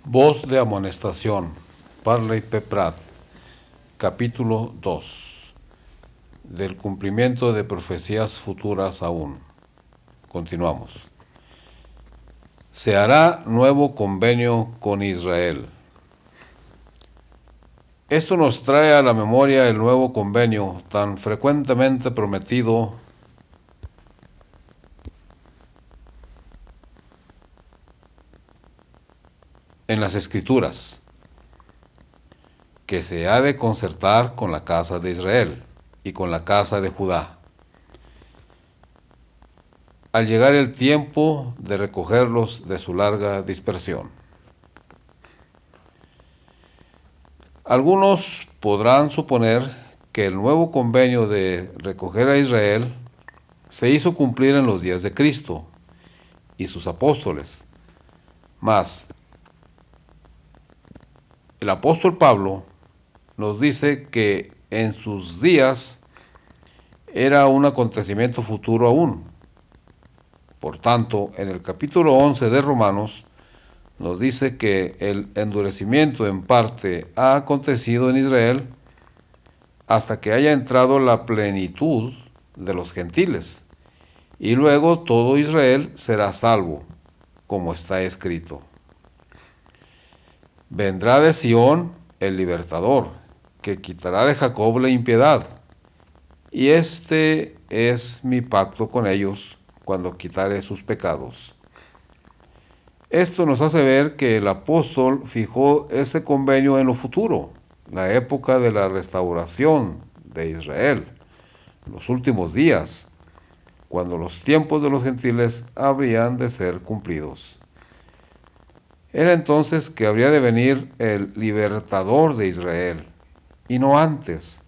Voz de amonestación, Parley Peprat, capítulo 2, del cumplimiento de profecías futuras aún. Continuamos. Se hará nuevo convenio con Israel. Esto nos trae a la memoria el nuevo convenio tan frecuentemente prometido en las Escrituras, que se ha de concertar con la casa de Israel y con la casa de Judá, al llegar el tiempo de recogerlos de su larga dispersión. Algunos podrán suponer que el nuevo convenio de recoger a Israel se hizo cumplir en los días de Cristo y sus apóstoles, mas el apóstol Pablo nos dice que en sus días era un acontecimiento futuro aún. Por tanto, en el capítulo 11 de Romanos nos dice que el endurecimiento en parte ha acontecido en Israel hasta que haya entrado la plenitud de los gentiles, y luego todo Israel será salvo, como está escrito. Vendrá de Sión el libertador, que quitará de Jacob la impiedad, y este es mi pacto con ellos cuando quitare sus pecados. Esto nos hace ver que el apóstol fijó ese convenio en lo futuro, la época de la restauración de Israel, los últimos días, cuando los tiempos de los gentiles habrían de ser cumplidos. Era entonces que habría de venir el libertador de Israel, y no antes,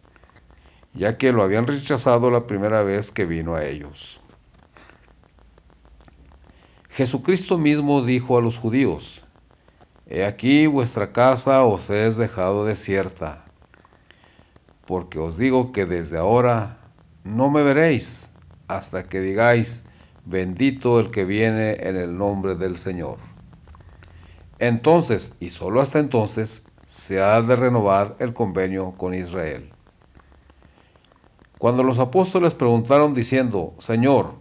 ya que lo habían rechazado la primera vez que vino a ellos. Jesucristo mismo dijo a los judíos: He aquí vuestra casa os es dejado desierta, porque os digo que desde ahora no me veréis, hasta que digáis: bendito el que viene en el nombre del Señor. Entonces, y solo hasta entonces, se ha de renovar el convenio con Israel. Cuando los apóstoles preguntaron diciendo: Señor,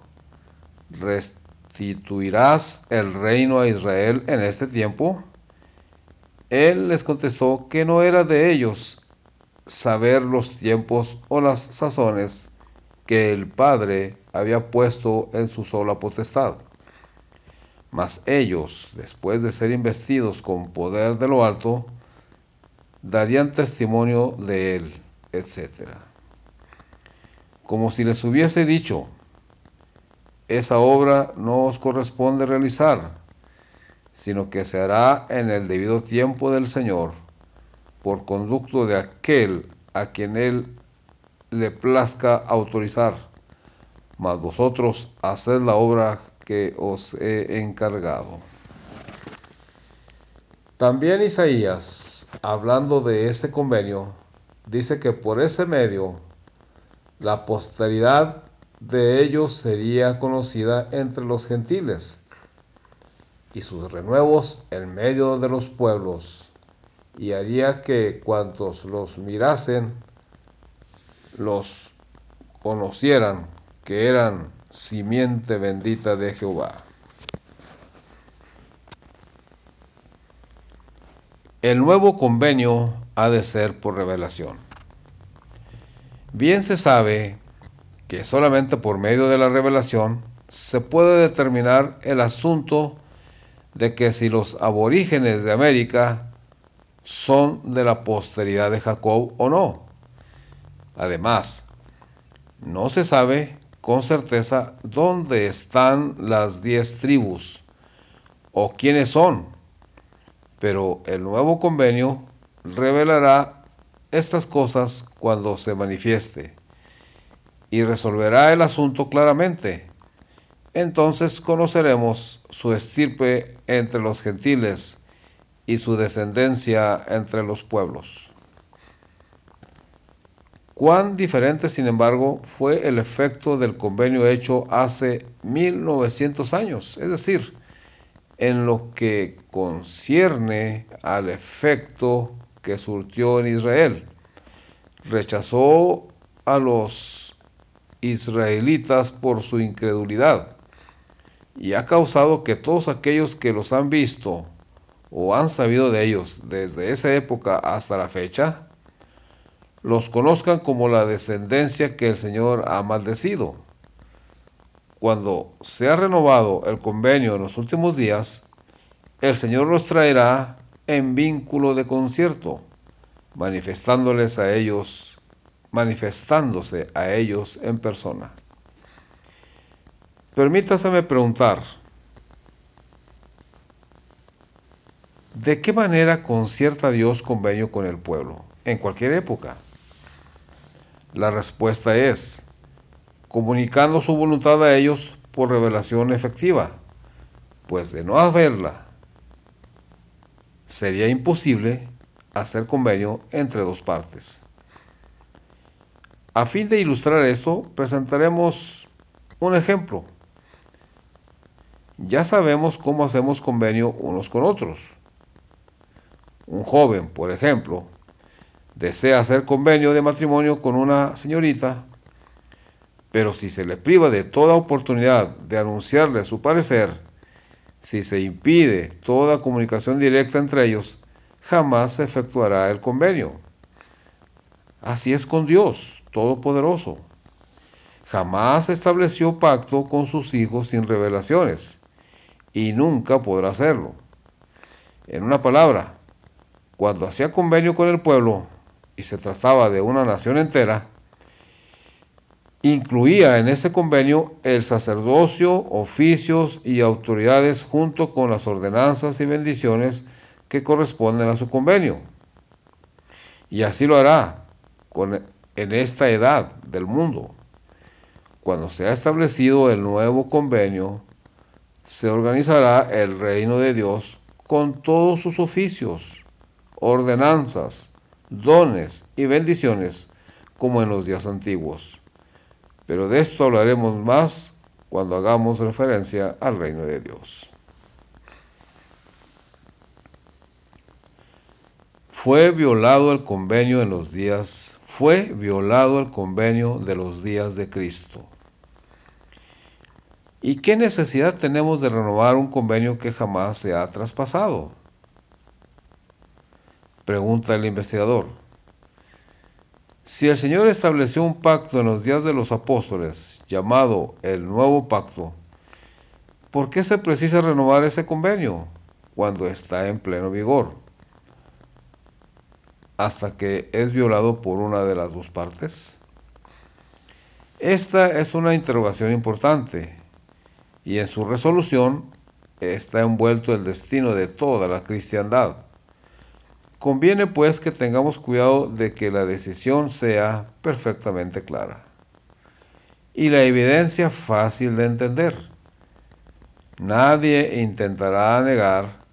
¿restituirás el reino a Israel en este tiempo? Él les contestó que no era de ellos saber los tiempos o las sazones que el Padre había puesto en su sola potestad. Mas ellos, después de ser investidos con poder de lo alto, darían testimonio de él, etc. Como si les hubiese dicho: esa obra no os corresponde realizar, sino que se hará en el debido tiempo del Señor, por conducto de aquel a quien él le plazca autorizar. Mas vosotros haced la obra que os he encargado. También Isaías, hablando de ese convenio, dice que por ese medio la posteridad de ellos sería conocida entre los gentiles, y sus renuevos en medio de los pueblos, y haría que cuantos los mirasen los conocieran que eran simiente bendita de Jehová. El nuevo convenio ha de ser por revelación. Bien se sabe que solamente por medio de la revelación se puede determinar el asunto de que si los aborígenes de América son de la posteridad de Jacob o no. Además, no se sabe con certeza dónde están las 10 tribus o quiénes son, pero el nuevo convenio revelará estas cosas cuando se manifieste y resolverá el asunto claramente. Entonces conoceremos su estirpe entre los gentiles y su descendencia entre los pueblos. Cuán diferente, sin embargo, fue el efecto del convenio hecho hace 1900 años, es decir, en lo que concierne al efecto que surtió en Israel. Rechazó a los israelitas por su incredulidad y ha causado que todos aquellos que los han visto o han sabido de ellos desde esa época hasta la fecha, los conozcan como la descendencia que el Señor ha maldecido. Cuando se ha renovado el convenio en los últimos días, el Señor los traerá en vínculo de concierto, manifestándose a ellos en persona. Permítaseme preguntar, ¿de qué manera concierta Dios convenio con el pueblo en cualquier época? La respuesta es, comunicando su voluntad a ellos por revelación efectiva, pues de no haberla, sería imposible hacer convenio entre dos partes. A fin de ilustrar esto, presentaremos un ejemplo. Ya sabemos cómo hacemos convenio unos con otros. Un joven, por ejemplo, desea hacer convenio de matrimonio con una señorita, pero si se le priva de toda oportunidad de anunciarle su parecer, si se impide toda comunicación directa entre ellos, jamás se efectuará el convenio. Así es con Dios Todopoderoso. Jamás estableció pacto con sus hijos sin revelaciones, y nunca podrá hacerlo. En una palabra, cuando hacía convenio con el pueblo, y se trataba de una nación entera, incluía en ese convenio el sacerdocio, oficios y autoridades junto con las ordenanzas y bendiciones que corresponden a su convenio. Y así lo hará en esta edad del mundo. Cuando se ha establecido el nuevo convenio, se organizará el reino de Dios con todos sus oficios, ordenanzas, dones y bendiciones como en los días antiguos. Pero de esto hablaremos más cuando hagamos referencia al reino de Dios. Fue violado el convenio de los días de Cristo. ¿Y qué necesidad tenemos de renovar un convenio que jamás se ha traspasado? Pregunta el investigador. Si el Señor estableció un pacto en los días de los apóstoles, llamado el Nuevo Pacto, ¿por qué se precisa renovar ese convenio cuando está en pleno vigor, hasta que es violado por una de las dos partes? Esta es una interrogación importante, y en su resolución está envuelto el destino de toda la cristiandad. Conviene pues que tengamos cuidado de que la decisión sea perfectamente clara y la evidencia fácil de entender. Nadie intentará negar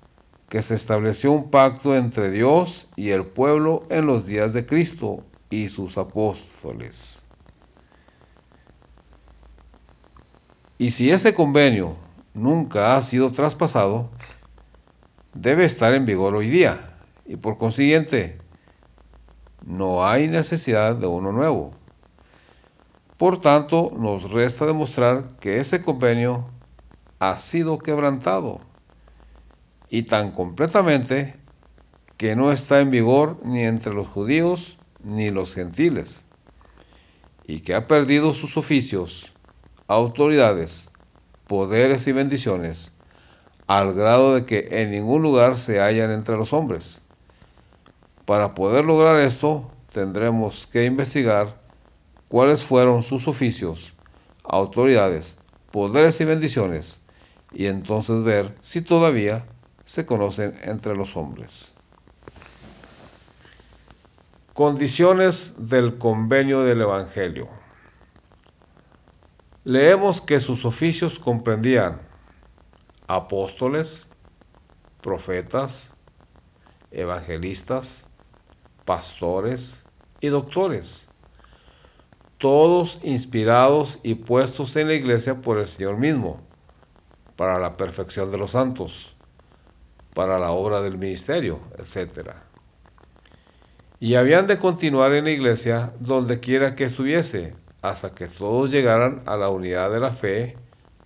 que se estableció un pacto entre Dios y el pueblo en los días de Cristo y sus apóstoles. Y si ese convenio nunca ha sido traspasado, debe estar en vigor hoy día. Y por consiguiente, no hay necesidad de uno nuevo. Por tanto, nos resta demostrar que ese convenio ha sido quebrantado, y tan completamente que no está en vigor ni entre los judíos ni los gentiles, y que ha perdido sus oficios, autoridades, poderes y bendiciones, al grado de que en ningún lugar se hallan entre los hombres. Para poder lograr esto, tendremos que investigar cuáles fueron sus oficios, autoridades, poderes y bendiciones, y entonces ver si todavía se conocen entre los hombres. Condiciones del convenio del Evangelio. Leemos que sus oficios comprendían apóstoles, profetas, evangelistas, pastores y doctores, todos inspirados y puestos en la iglesia por el Señor mismo, para la perfección de los santos, para la obra del ministerio, etc. Y habían de continuar en la iglesia donde quiera que estuviese, hasta que todos llegaran a la unidad de la fe,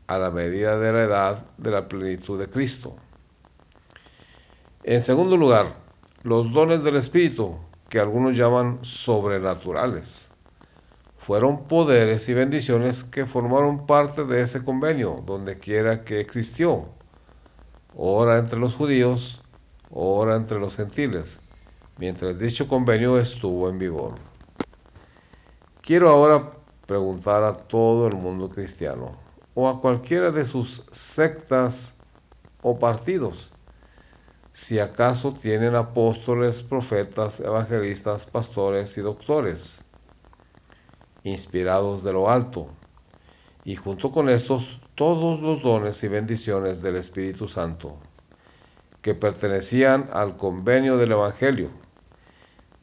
a la medida de la edad de la plenitud de Cristo. En segundo lugar, los dones del Espíritu, que algunos llaman sobrenaturales, fueron poderes y bendiciones que formaron parte de ese convenio, donde quiera que existió, ora entre los judíos, ora entre los gentiles, mientras dicho convenio estuvo en vigor. Quiero ahora preguntar a todo el mundo cristiano, o a cualquiera de sus sectas o partidos, si acaso tienen apóstoles, profetas, evangelistas, pastores y doctores, inspirados de lo alto, y junto con estos todos los dones y bendiciones del Espíritu Santo, que pertenecían al convenio del Evangelio.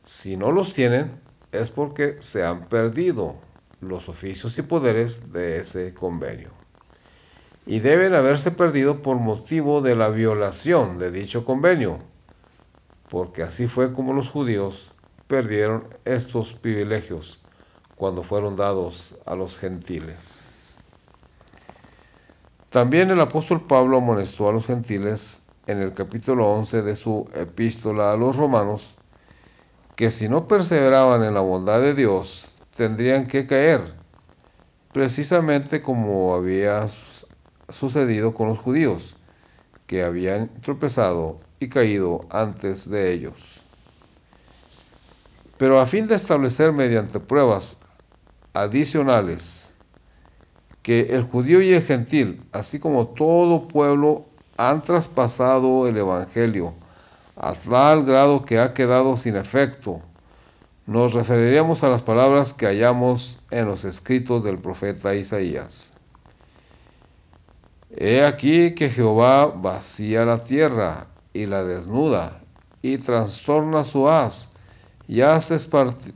Si no los tienen, es porque se han perdido los oficios y poderes de ese convenio, y deben haberse perdido por motivo de la violación de dicho convenio, porque así fue como los judíos perdieron estos privilegios cuando fueron dados a los gentiles. También el apóstol Pablo amonestó a los gentiles en el capítulo 11 de su epístola a los romanos que si no perseveraban en la bondad de Dios tendrían que caer, precisamente como había sucedido con los judíos, que habían tropezado y caído antes de ellos. Pero a fin de establecer mediante pruebas adicionales que el judío y el gentil, así como todo pueblo, han traspasado el Evangelio a tal grado que ha quedado sin efecto, nos referiríamos a las palabras que hallamos en los escritos del profeta Isaías. He aquí que Jehová vacía la tierra y la desnuda, y trastorna su haz, y hace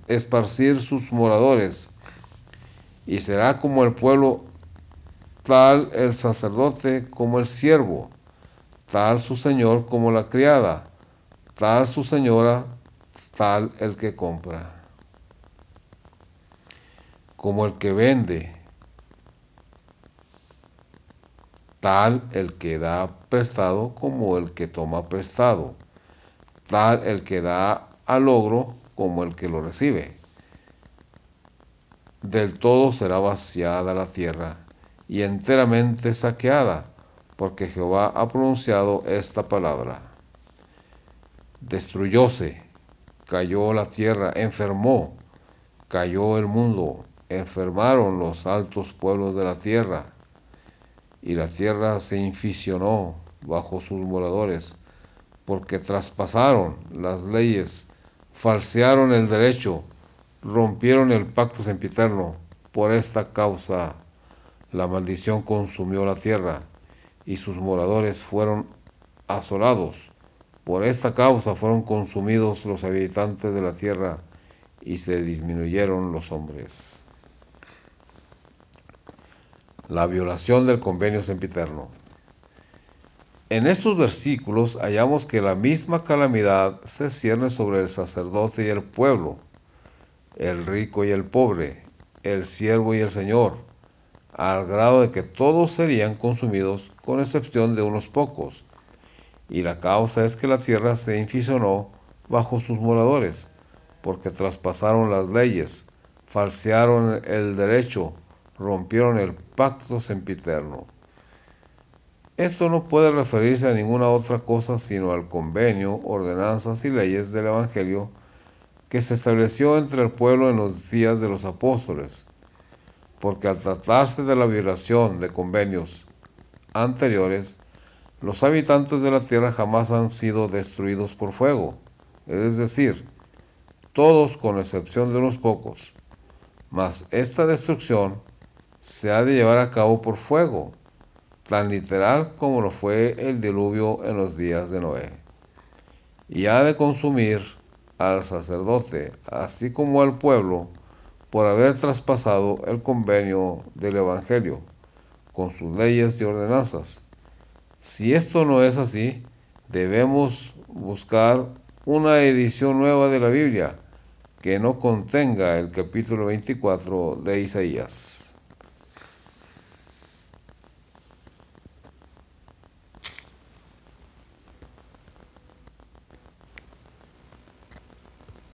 esparcir sus moradores, y será como el pueblo, tal el sacerdote como el siervo, tal su señor como la criada, tal su señora, tal el que compra, como el que vende, tal el que da prestado como el que toma prestado, tal el que da al logro como el que lo recibe. Del todo será vaciada la tierra y enteramente saqueada, porque Jehová ha pronunciado esta palabra. Destruyóse, cayó la tierra, enfermó, cayó el mundo, enfermaron los altos pueblos de la tierra, y la tierra se inficionó bajo sus moradores, porque traspasaron las leyes, falsearon el derecho, rompieron el pacto sempiterno. Por esta causa la maldición consumió la tierra, y sus moradores fueron asolados. Por esta causa fueron consumidos los habitantes de la tierra, y se disminuyeron los hombres. La violación del convenio sempiterno. En estos versículos hallamos que la misma calamidad se cierne sobre el sacerdote y el pueblo, el rico y el pobre, el siervo y el señor, al grado de que todos serían consumidos con excepción de unos pocos. Y la causa es que la tierra se inficionó bajo sus moradores, porque traspasaron las leyes, falsearon el derecho, rompieron el pacto sempiterno. Esto no puede referirse a ninguna otra cosa sino al convenio, ordenanzas y leyes del Evangelio que se estableció entre el pueblo en los días de los apóstoles, porque al tratarse de la violación de convenios anteriores, los habitantes de la tierra jamás han sido destruidos por fuego, es decir, todos con excepción de unos pocos, mas esta destrucción se ha de llevar a cabo por fuego, tan literal como lo fue el diluvio en los días de Noé, y ha de consumir al sacerdote, así como al pueblo, por haber traspasado el convenio del Evangelio, con sus leyes y ordenanzas. Si esto no es así, debemos buscar una edición nueva de la Biblia que no contenga el capítulo 24 de Isaías.